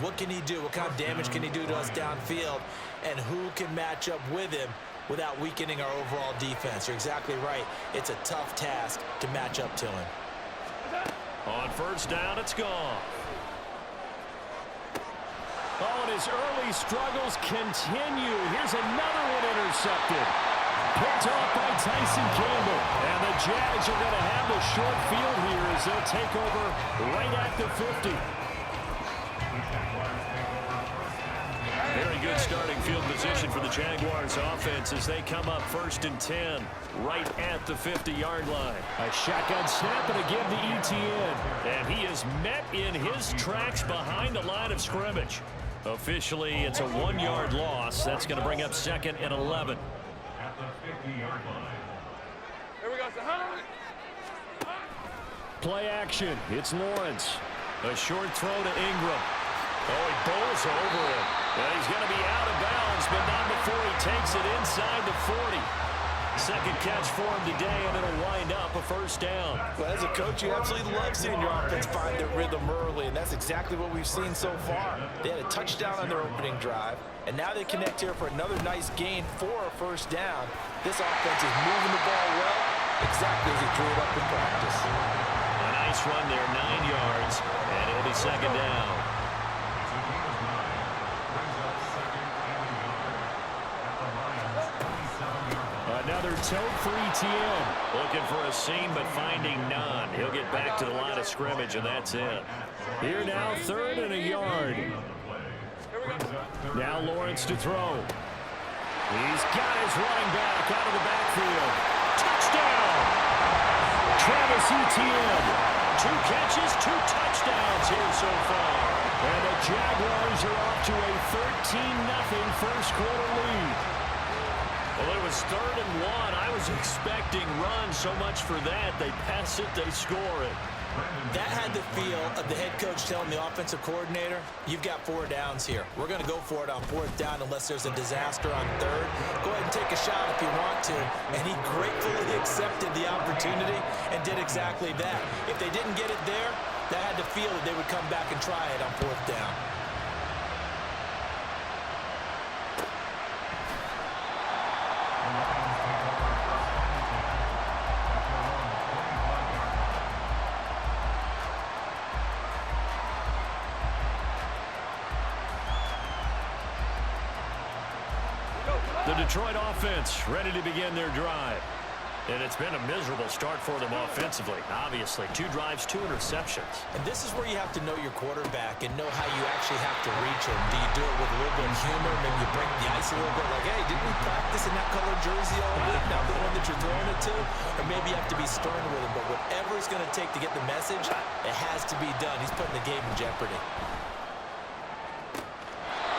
What can he do? What kind of damage can he do to us downfield? And who can match up with him without weakening our overall defense? You're exactly right. It's a tough task to match up to him. On first down, it's gone. Oh, and his early struggles continue. Here's another one intercepted. Picked off by Tyson Campbell. And the Jags are going to have the short field here as they'll take over right at the 50. Very good starting field position for the Jaguars offense as they come up 1st and 10 right at the 50-yard line. A shotgun snap and a give to Etienne. And he is met in his tracks behind the line of scrimmage. Officially, it's a 1-yard loss. That's going to bring up 2nd and 11. At the 50-yard line. Here we go. Play action. It's Lawrence. A short throw to Ingram. Oh, he bowls over it. And he's going to be out of bounds, but not before he takes it inside the 40. Second catch for him today, and it'll wind up a first down. Well, as a coach, you absolutely love seeing your offense find their rhythm early, and that's exactly what we've seen so far. They had a touchdown on their opening drive, and now they connect here for another nice gain for a first down. This offense is moving the ball well, exactly as he drew it up in practice. A nice run there, 9 yards, and it'll be second down. Another tote for Etienne. Looking for a seam, but finding none. He'll get back to the line of scrimmage, and that's it. Here now, 3rd and a yard. Now Lawrence to throw. He's got his running back out of the backfield. Touchdown! Travis Etienne. 2 catches, 2 touchdowns here so far. And the Jaguars are off to a 13-0 first quarter lead. Well, it was 3rd and 1. I was expecting runs, so much for that. They pass it, they score it. That had the feel of the head coach telling the offensive coordinator, you've got 4 downs here. We're going to go for it on 4th down unless there's a disaster on 3rd. Go ahead and take a shot if you want to. And he gratefully accepted the opportunity and did exactly that. If they didn't get it there, that had the feel that they would come back and try it on 4th down. The Detroit offense ready to begin their drive. And it's been a miserable start for them offensively. Obviously, 2 drives, 2 interceptions. And this is where you have to know your quarterback and know how you actually have to reach him. Do you do it with a little bit of humor? Maybe you break the ice a little bit like, hey, didn't we practice in that color jersey all week? Now the one that you're throwing it to? Or maybe you have to be stern with him. But whatever it's going to take to get the message, it has to be done. He's putting the game in jeopardy.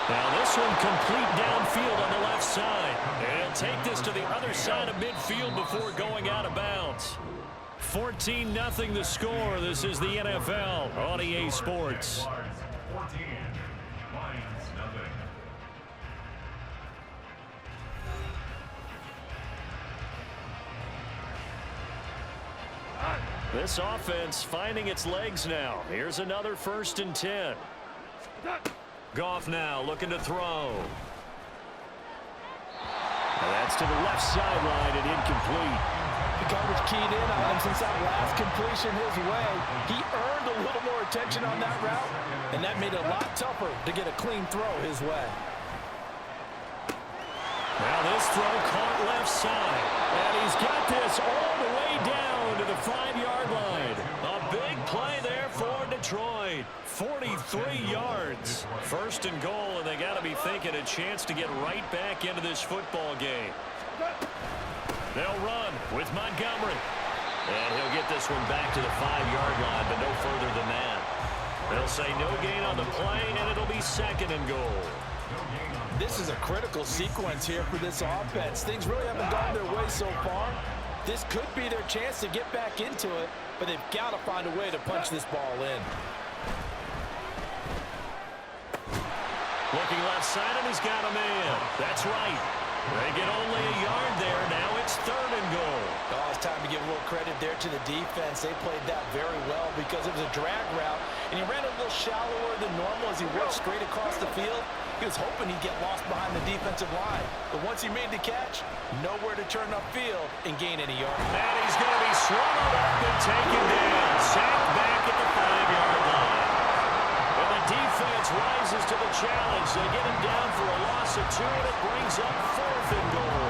Now this one complete downfield on the left side. And he'll take this to the other side of midfield before going out of bounds. 14-0 the score. This is the NFL on EA Sports. 14, Lions nothing. This offense finding its legs now. Here's another 1st and 10. Goff now looking to throw. And that's to the left sideline and incomplete. The coverage keyed in on him since that last completion his way. He earned a little more attention on that route, and that made it a lot tougher to get a clean throw his way. Now this throw caught left side. And he's got this all the way down to the 5-yard line. A big play there for Detroit. 43 yards. 1st and goal, and they got to be thinking a chance to get right back into this football game. They'll run with Montgomery. And he'll get this one back to the 5-yard line, but no further than that. They'll say no gain on the play, and it'll be 2nd and goal. This is a critical sequence here for this offense. Things really haven't gone their way so far. This could be their chance to get back into it, but they've got to find a way to punch this ball in. Looking left side, and he's got a man. That's right. They get only a yard there. Now it's 3rd and goal. Oh, it's time to give a little credit there to the defense. They played that very well because it was a drag route, and he ran a little shallower than normal as he worked straight across the field. He was hoping he'd get lost behind the defensive line, but once he made the catch, nowhere to turn upfield and gain any yards. And he's going to be swallowed up and taken down. Sacked back at the 5-yard line. And the defense rises to the challenge. They get him down for a loss of 2, and it brings up 4th and goal.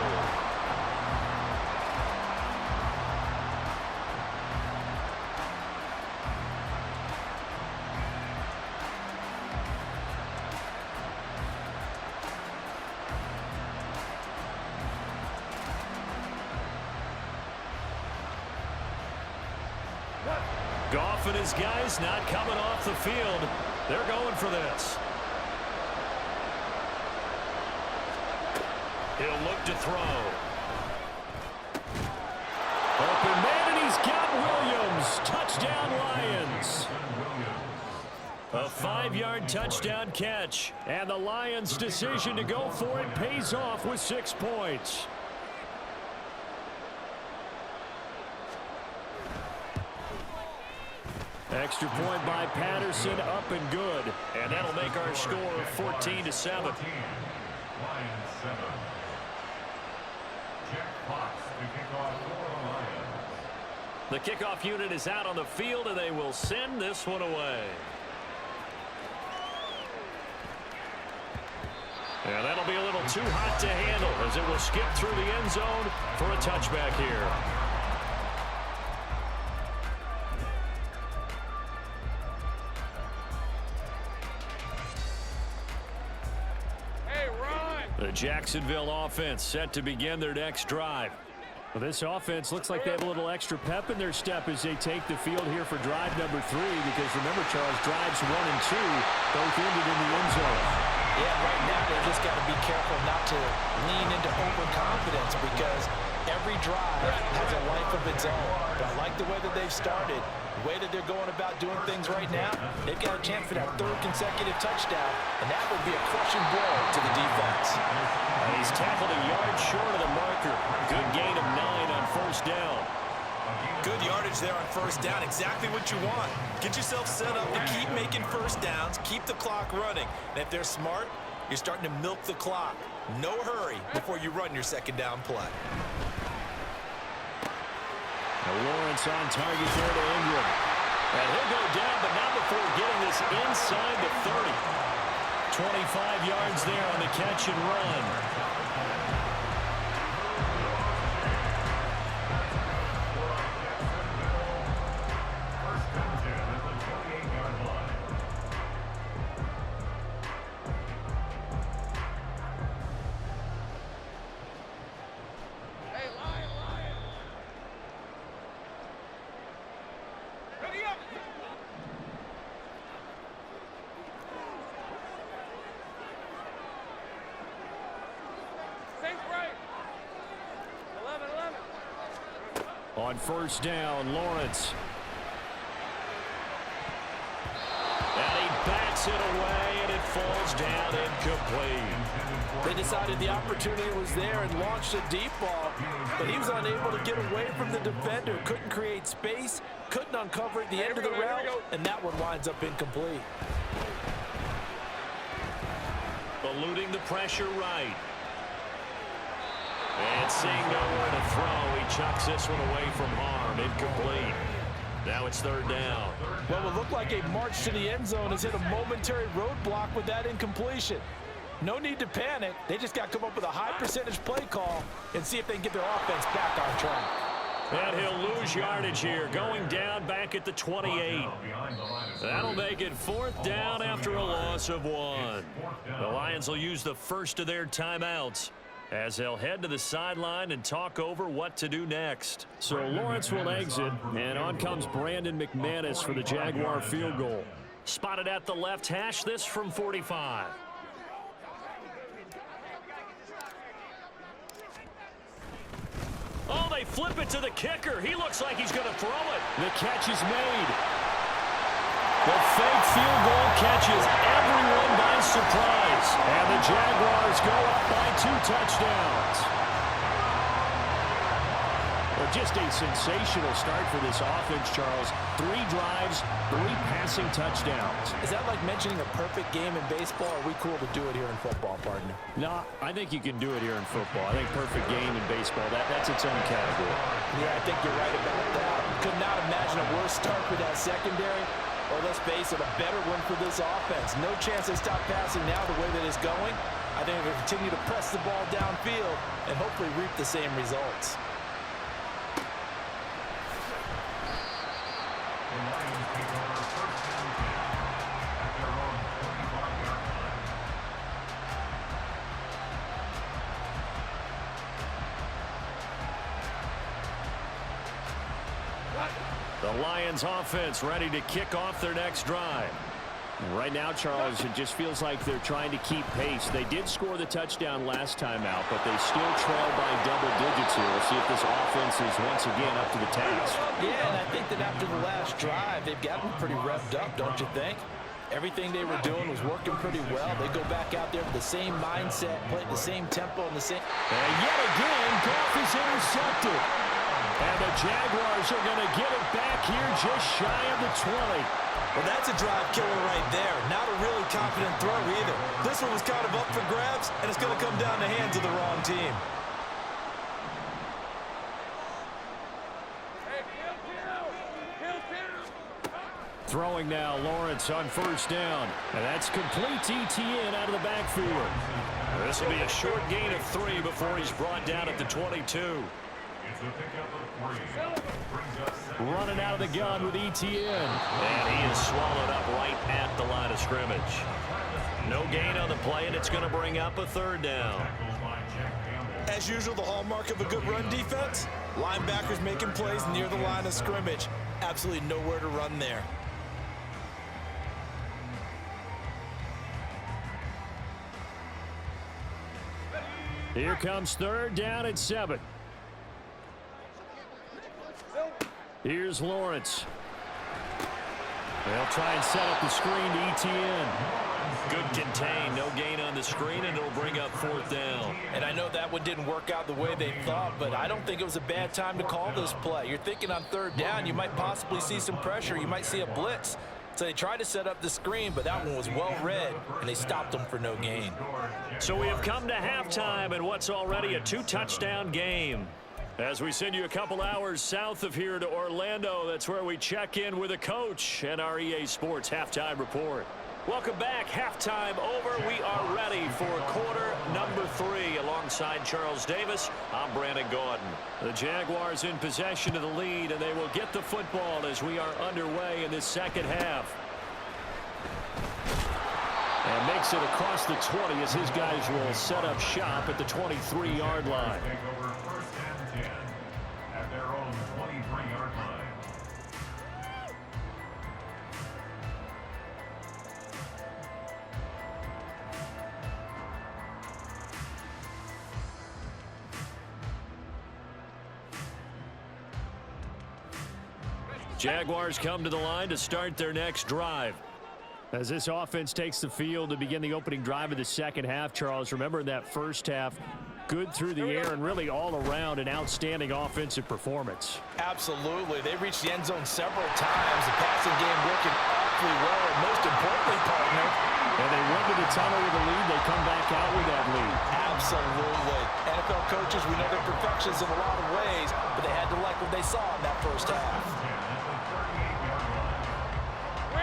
Goff and his guys not coming off the field. They're going for this. He'll look to throw. Open man, and he's got Williams. Touchdown, Lions. A 5-yard touchdown catch. And the Lions' decision to go for it pays off with 6 points. Extra point by Patterson, up and good. And that'll make our score 14-7. Lions 7. Jack Fox to kick off for the Lions. The kickoff unit is out on the field, and they will send this one away. And that'll be a little too hot to handle as it will skip through the end zone for a touchback here. The Jacksonville offense set to begin their next drive. Well, this offense looks like they have a little extra pep in their step as they take the field here for drive number 3, because remember, Charles, drives 1 and 2 both ended in the end zone. Yeah, right now they've just got to be careful not to lean into overconfidence, because every drive has a life of its own. But I like the way that they've started, the way that they're going about doing things right now. They've got a chance for that 3rd consecutive touchdown, and that would be a crushing blow to the defense. And he's tackled a yard short of the marker. Good gain of 9 on 1st down. Good yardage there on 1st down. Exactly what you want. Get yourself set up to keep making 1st downs, keep the clock running. And if they're smart, you're starting to milk the clock. No hurry before you run your 2nd down play. Now Lawrence on target there to Ingram. And he'll go down, but not before getting this inside the 30. 25 yards there on the catch and run. On 1st down, Lawrence. And he bats it away, and it falls down incomplete. They decided the opportunity was there and launched a deep ball, but he was unable to get away from the defender. Couldn't create space, couldn't uncover at the end of the route, and that one winds up incomplete. Eluding the pressure right. And seeing nowhere to throw, he chucks this one away from harm. Incomplete. Now it's 3rd down. Well, it looked like a march to the end zone has hit a momentary roadblock with that incompletion. No need to panic. They just got to come up with a high percentage play call and see if they can get their offense back on track. And he'll lose yardage here, going down back at the 28. That'll make it 4th down after a loss of 1. The Lions will use the first of their timeouts as they'll head to the sideline and talk over what to do next. So Lawrence will exit, and on comes Brandon McManus for the Jaguar field goal. Spotted at the left hash, this from 45. Oh, they flip it to the kicker. He looks like he's going to throw it. The catch is made. The fake field goal catches everyone by surprise. And the Jaguars go up by 2 touchdowns. Well, just a sensational start for this offense, Charles. 3 drives, 3 passing touchdowns. Is that like mentioning a perfect game in baseball? Or are we cool to do it here in football, partner? No, I think you can do it here in football. I think perfect game in baseball, that's its own category. Yeah, I think you're right about that. Could not imagine a worse start for that secondary. Or let's face it, a better one for this offense. No chance they stop passing now the way that it's going. I think they'll continue to press the ball downfield and hopefully reap the same results. The Lions take over first and 10 at their own 25-yard line. The Lions offense ready to kick off their next drive. Right now, Charles, it just feels like they're trying to keep pace. They did score the touchdown last time out, but they still trail by double digits here. We'll see if this offense is once again up to the task. Yeah, and I think that after the last drive, they've gotten pretty revved up, don't you think? Everything they were doing was working pretty well. They go back out there with the same mindset, play the same tempo, and the same... And yet again, Goff is intercepted. And the Jaguars are going to get it back here just shy of the 20. Well, that's a drive killer right there. Not a really confident throw either. This one was kind of up for grabs, and it's going to come down the hands of the wrong team. Throwing now, Lawrence on first down. And that's complete to Etienne out of the backfield. This will be a short gain of 3 before he's brought down at the 22. It's a pickup of 3. Brings us Running out of the gun with Etienne. And he is swallowed up right at the line of scrimmage. No gain on the play, and it's going to bring up a 3rd down. tackled by Jack Campbell. As usual, the hallmark of a good run defense, linebackers making plays near the line of scrimmage. Absolutely nowhere to run there. Here comes 3rd down and 7. Here's Lawrence. They'll try and set up the screen to Etienne. Good contain, no gain on the screen, and it'll bring up 4th down. And I know that one didn't work out the way they thought, but I don't think it was a bad time to call this play. You're thinking on 3rd down, you might possibly see some pressure. You might see a blitz. So they tried to set up the screen, but that one was well read, and they stopped them for no gain. So we have come to halftime in what's already a 2-touchdown game. As we send you a couple hours south of here to Orlando, that's where we check in with a coach and our EA Sports Halftime Report. Welcome back. Halftime over. We are ready for quarter number 3. Alongside Charles Davis, I'm Brandon Gaudin. The Jaguars in possession of the lead, and they will get the football as we are underway in this second half. And makes it across the 20 as his guys will set up shop at the 23-yard line. Take over first and 10 at their own 23-yard line. Jaguars come to the line to start their next drive. As this offense takes the field to begin the opening drive of the second half, Charles, remember in that first half, good through the air and really all around an outstanding offensive performance. Absolutely. They reached the end zone several times. The passing game working awfully well, and most importantly, partner. And they went to the tunnel with a lead. They come back out with that lead. Absolutely. NFL coaches, we know they're perfectionists in a lot of ways, but they had to like what they saw in that first half.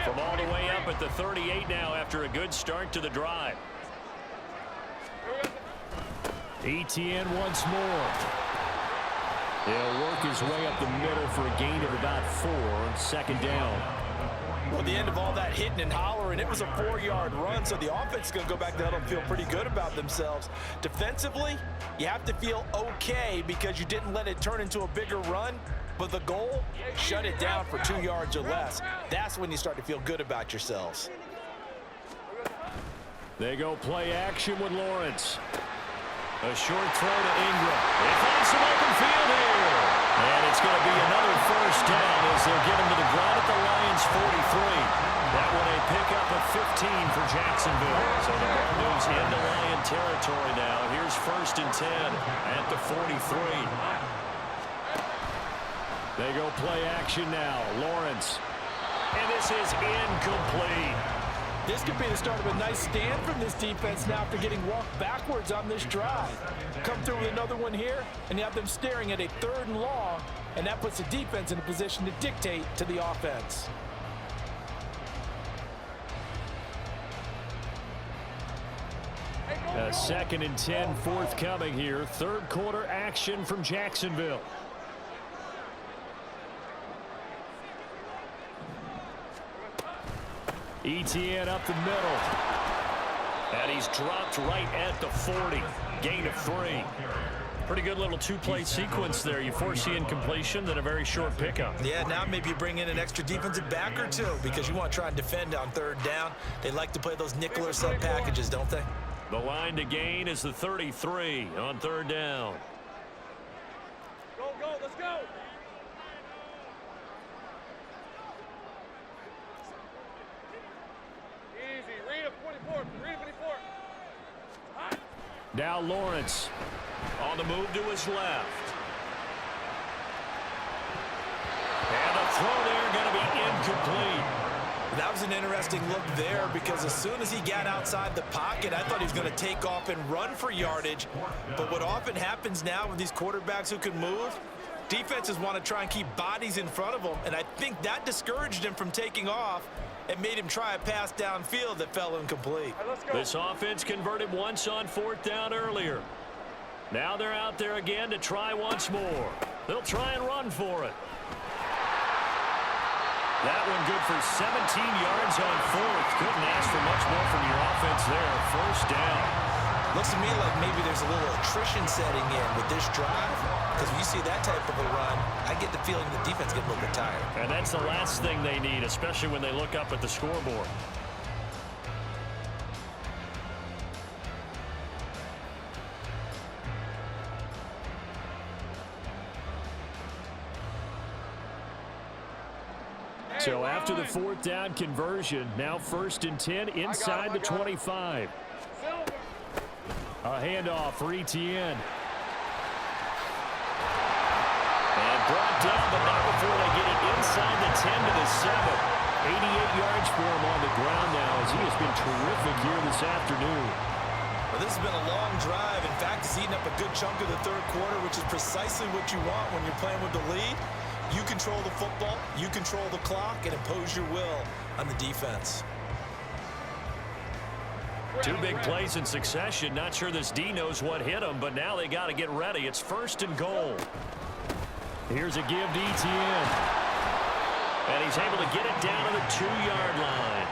From all the way up at the 38 now after a good start to the drive. Etienne once more. He'll work his way up the middle for a gain of about 4 on 2nd down. Well, at the end of all that hitting and hollering, it was a 4-yard run, so the offense is going to go back there and feel pretty good about themselves. Defensively, you have to feel okay because you didn't let it turn into a bigger run. But the goal, shut it down for 2 yards or less. That's when you start to feel good about yourselves. They go play action with Lawrence. A short throw to Ingram. They find some open field here. And it's going to be another first down as they'll get him to the ground at the Lions 43. That one a pickup of 15 for Jacksonville. So the ball moves into Lion territory now. Here's 1st and 10 at the 43. They go play action now. Lawrence. And this is incomplete. This could be the start of a nice stand from this defense now after getting walked backwards on this drive. Come through with another one here, and you have them staring at a 3rd and long, and that puts the defense in a position to dictate to the offense. A 2nd and 10 forthcoming here. 3rd quarter action from Jacksonville. ETN up the middle. And he's dropped right at the 40. Gain of 3. Pretty good little 2-play sequence there. You force the incompletion, then a very short pickup. Yeah, now maybe you bring in an extra defensive back or 2 because you want to try and defend on 3rd down. They like to play those nickel or sub packages, don't they? The line to gain is the 33 on 3rd down. Go, let's go. Easy, read it 44, read it 44. Now Lawrence on the move to his left. And the throw there going to be incomplete. That was an interesting look there because as soon as he got outside the pocket, I thought he was going to take off and run for yardage. But what often happens now with these quarterbacks who can move, defenses want to try and keep bodies in front of them, and I think that discouraged him from taking off and made him try a pass downfield that fell incomplete. This offense converted once on 4th down earlier. Now they're out there again to try once more. They'll try and run for it. That one good for 17 yards on 4th. Couldn't ask for much more from your offense there. 1st down. Looks to me like maybe there's a little attrition setting in with this drive, because when you see that type of a run, I get the feeling the defense gets a little bit tired. And that's the last thing they need, especially when they look up at the scoreboard. So after the 4th down conversion, now 1st and 10 inside the 25. A handoff for ETN. And brought down, but not before they get it inside the 10 to the 7. 88 yards for him on the ground now as he has been terrific here this afternoon. Well, this has been a long drive. In fact, it's eaten up a good chunk of the 3rd quarter, which is precisely what you want when you're playing with the lead. You control the football, you control the clock, and impose your will on the defense. 2 big plays in succession. Not sure this D knows what hit him, but now they got to get ready. It's 1st and goal. Here's a give to ETN. And he's able to get it down to the 2-yard line.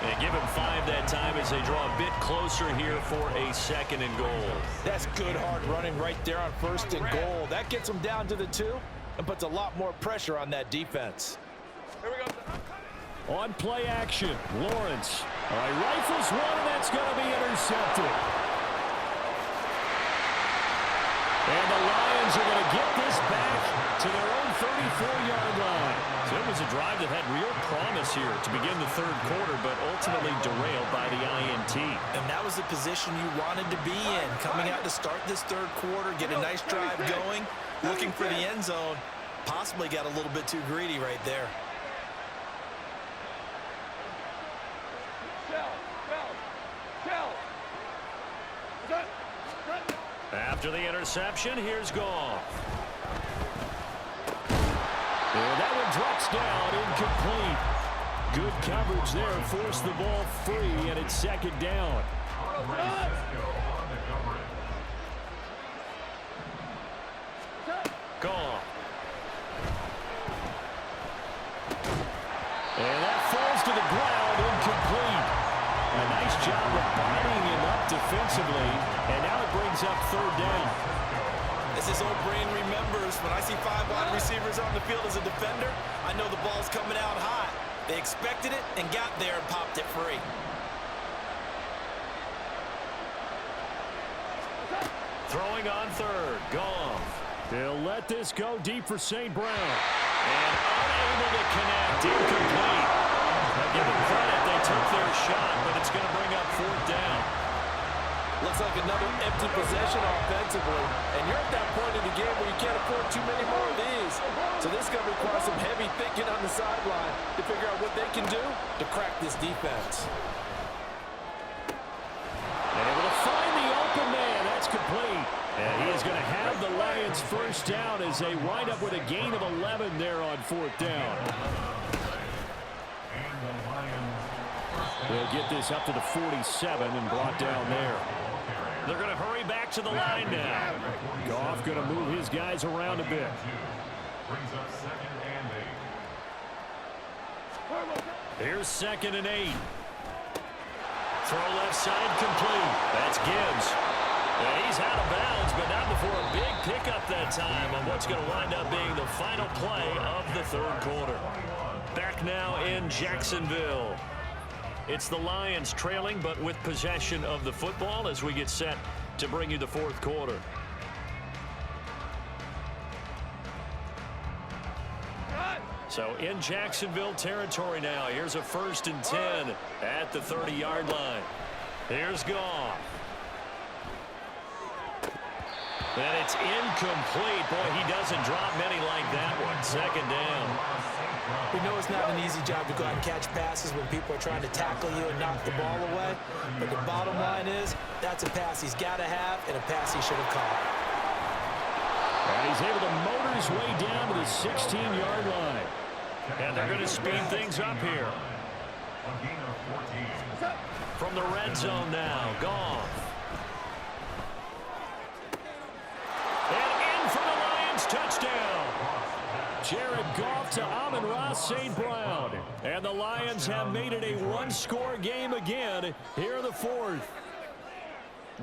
And give him 5 that time as they draw a bit closer here for a 2nd and goal. That's good hard running right there on 1st and goal. That gets them down to the 2 and puts a lot more pressure on that defense. Here we go. On play action, Lawrence. All right, rifles one, and that's going to be intercepted. And the Lions are going to get this back to their own 34-yard line. So it was a drive that had real promise here to begin the 3rd quarter, but ultimately derailed by the INT. And that was the position you wanted to be in. Coming out to start this 3rd quarter, get a nice drive going, looking for the end zone. Possibly got a little bit too greedy right there. After the interception, here's Goff. And that one drops down, incomplete. Good coverage there, forced the ball free, and it's 2nd down. Goff. And that falls to the ground, incomplete. A nice job of binding him up defensively, and now it brings up 3rd down. As his old brain remembers, when I see 5 wide receivers on the field as a defender, I know the ball's coming out hot. They expected it and got there and popped it free. Throwing on 3rd, Goff. They'll let this go deep for St. Brown. And unable to connect, incomplete. Now give them credit, they took their shot, but it's going to bring up 4th down. Looks like another empty possession offensively. And you're at that point in the game where you can't afford too many more of these. So this is going to require some heavy thinking on the sideline to figure out what they can do to crack this defense. And able to find the open man. That's complete. And he is going to have the Lions first down as they wind up with a gain of 11 there on fourth down. They'll get this up to the 47 and brought down there. They're going to hurry back to the line now. Goff going to move his guys around a bit. Brings up 2nd and 8. Here's 2nd and 8. Throw left side complete. That's Gibbs. And he's out of bounds, but not before a big pickup that time on what's going to wind up being the final play of the third quarter. Back now in Jacksonville. It's the Lions trailing, but with possession of the football as we get set to bring you the fourth quarter. So in Jacksonville territory now. Here's a 1st and 10 at the 30-yard line. Here's Goff. And it's incomplete. Boy, he doesn't drop many like that one. 2nd down. We know it's not an easy job to go out and catch passes when people are trying to tackle you and knock the ball away. But the bottom line is that's a pass he's got to have and a pass he should have caught. And he's able to motor his way down to the 16-yard line. And they're going to speed things up here. From the red zone now, Goff. And in for the Lions, touchdown. Jared Goff to Amon-Ra St. Brown. And the Lions have made it a one-score game again here in the fourth.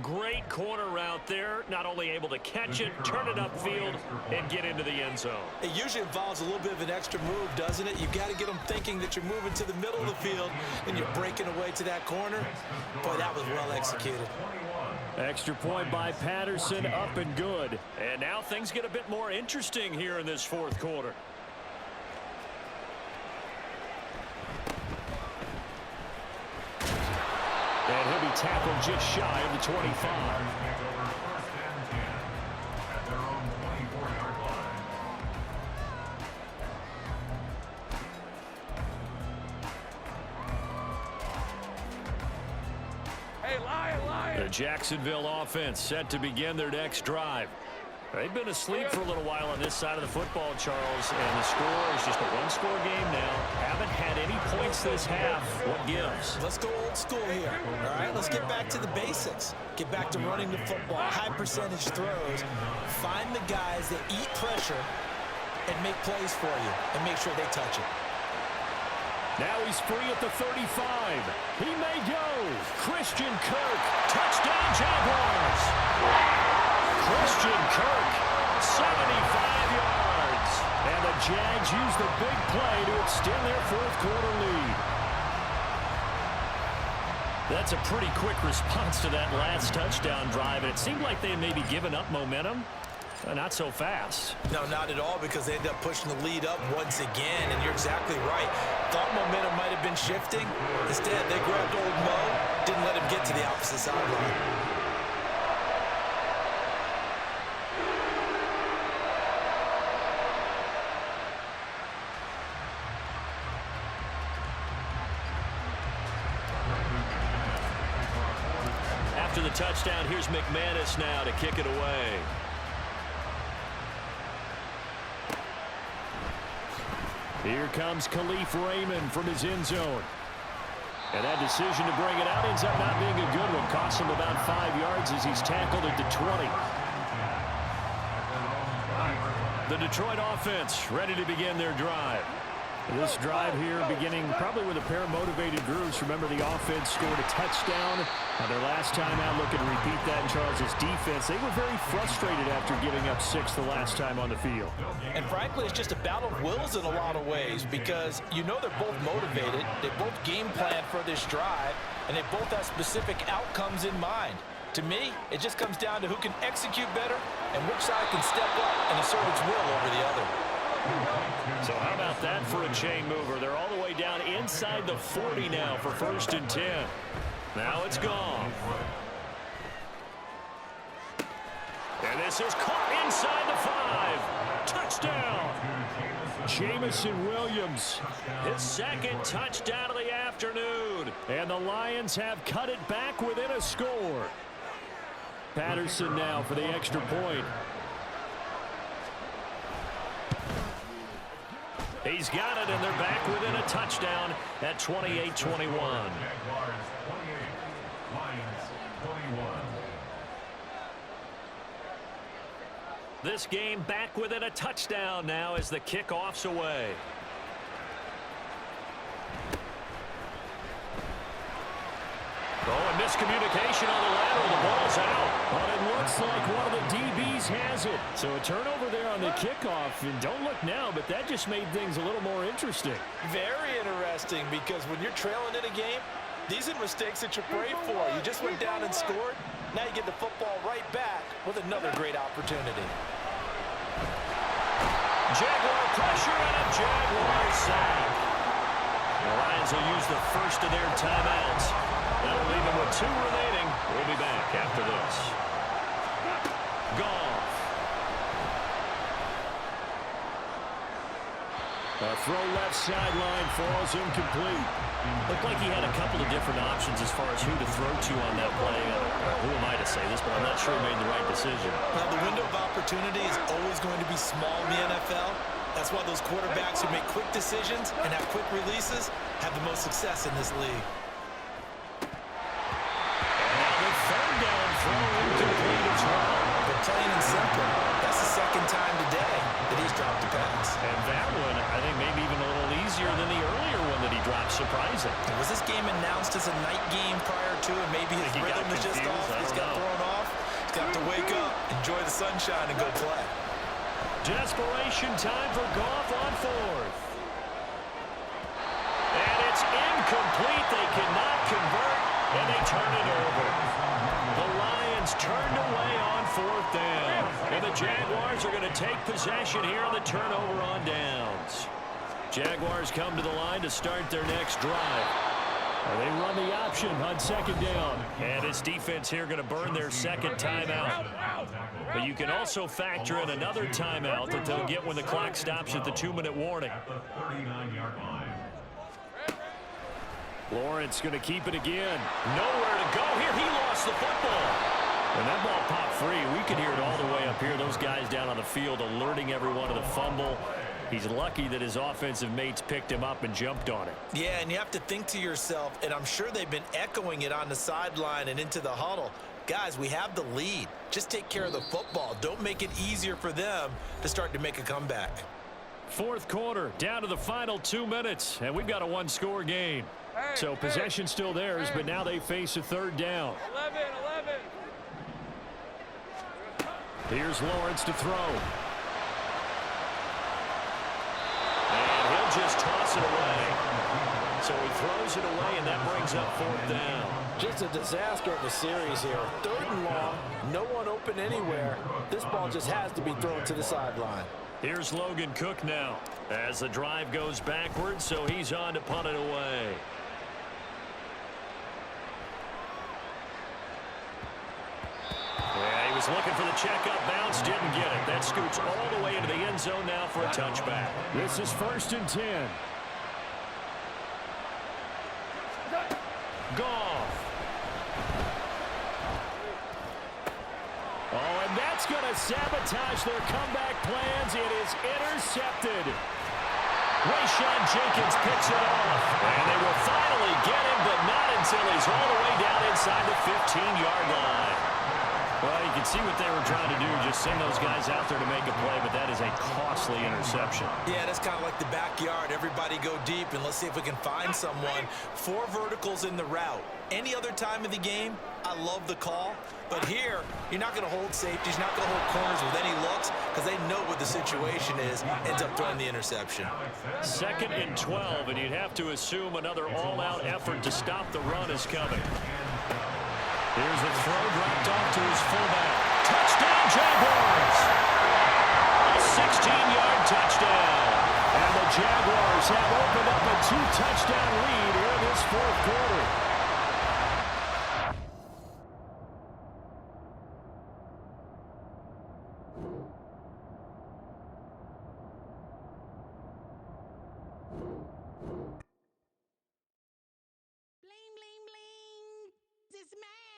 Great corner route there. Not only able to catch it, turn it upfield, and get into the end zone. It usually involves a little bit of an extra move, doesn't it? You've got to get them thinking that you're moving to the middle of the field and you're breaking away to that corner. Boy, that was well executed. Extra point by Patterson, up and good. And now things get a bit more interesting here in this fourth quarter. And he'll be tackled just shy of the 25. The Jacksonville offense set to begin their next drive. They've been asleep for a little while on this side of the football, Charles, and the score is just a one-score game now. Haven't had any points this half. What gives? Let's go old school here. All right, let's get back to the basics. Get back to running the football, high percentage throws. Find the guys that eat pressure and make plays for you and make sure they touch it. Now he's free at the 35. He may go. Christian Kirk, touchdown Jaguars. Christian Kirk, 75 yards. And the Jags use the big play to extend their fourth quarter lead. That's a pretty quick response to that last touchdown drive. And it seemed like they had maybe given up momentum. Not so fast. No, not at all, because they ended up pushing the lead up once again, and you're exactly right. Thought momentum might have been shifting. Instead, they grabbed old Mo, didn't let him get to the opposite sideline. After the touchdown, here's McManus now to kick it away. Here comes Khalif Raymond from his end zone. And that decision to bring it out ends up not being a good one. Costs him about 5 yards as he's tackled at the 20. The Detroit offense ready to begin their drive. This drive here beginning probably with a pair of motivated groups. Remember, the offense scored a touchdown. Their last time out, looking to repeat that in Charles' defense. They were very frustrated after giving up 6 the last time on the field. And frankly, it's just a battle of wills in a lot of ways, because you know they're both motivated. They both game plan for this drive, and they both have specific outcomes in mind. To me, it just comes down to who can execute better and which side can step up and assert its will over the other. So how about that for a chain mover? They're all the way down inside the 40 now for 1st and 10. Now it's gone. And this is caught inside the 5. Touchdown. Jameson Williams, his second touchdown of the afternoon. And the Lions have cut it back within a score. Patterson now for the extra point. He's got it, and they're back within a touchdown at 28-21. Jaguars 28, Lions 21. This game back within a touchdown now as the kickoff's away. Oh, and miscommunication on the lateral. The ball's out. But it looks like one of the DBs has it. So a turnover there on the kickoff. And don't look now, but that just made things a little more interesting. Very interesting, because when you're trailing in a game, these are mistakes that you pray for. You just went down and scored. Now you get the football right back with another great opportunity. Jaguar pressure and a Jaguar sack. The Lions will use the first of their timeouts. That'll leave them with 2 remaining. We'll be back after this. Goff. A throw left sideline falls incomplete. Looked like he had a couple of different options as far as who to throw to on that play. Who am I to say this, but I'm not sure he made the right decision. Now, the window of opportunity is always going to be small in the NFL. That's why those quarterbacks who make quick decisions and have quick releases have the most success in this league. Third down throw incomplete as well. But plain and simple, that's the second time today that he's dropped a pass. And that one, I think, maybe even a little easier than the earlier one that he dropped. Surprising. Was this game announced as a night game prior to, and maybe his rhythm is just off? He's got thrown off. He's got to wake up, enjoy the sunshine, and go play. Desperation time for Goff on 4th. And it's incomplete. They cannot convert, and they turn it over. The Lions turned away on 4th down. And the Jaguars are going to take possession here on the turnover on downs. Jaguars come to the line to start their next drive. They run the option on 2nd down. And this defense here going to burn their second timeout. But you can also factor in another timeout that they'll get when the clock stops at the 2-minute warning. At the 39-yard line. Lawrence going to keep it again. Nowhere to go here. He lost the football. When that ball popped free, we could hear it all the way up here. Those guys down on the field alerting everyone to the fumble. He's lucky that his offensive mates picked him up and jumped on it. Yeah, and you have to think to yourself, and I'm sure they've been echoing it on the sideline and into the huddle. Guys, we have the lead. Just take care of the football. Don't make it easier for them to start to make a comeback. 4th quarter, down to the final 2 minutes, and we've got a 1-score game. So possession still theirs, but now they face a 3rd down. 11. Here's Lawrence to throw. And he'll just toss it away. So he throws it away, and that brings up 4th down. Just a disaster of a series here. 3rd and long, no one open anywhere. This ball just has to be thrown to the sideline. Here's Logan Cook now as the drive goes backwards, so he's on to punt it away. Yeah, he was looking for the checkup bounce, didn't get it. That scoots all the way into the end zone now for a touchback. This is 1st and 10. Goff. Oh, and that's going to sabotage their comeback plans. It is intercepted. Rayshon Jenkins picks it off. And they will finally get him, but not until he's all the way down inside the 15-yard line. Well, you can see what they were trying to do, just send those guys out there to make a play, but that is a costly interception. Yeah, that's kind of like the backyard. Everybody go deep, and let's see if we can find someone. 4 verticals in the route. Any other time of the game, I love the call. But here, you're not going to hold safeties, you're not going to hold corners with any looks, because they know what the situation is, ends up throwing the interception. 2nd and 12, and you'd have to assume another all-out effort to stop the run is coming. Here's the throw dropped off to his fullback. Touchdown, Jaguars! A 16-yard touchdown. And the Jaguars have opened up a 2-touchdown lead here in this 4th quarter.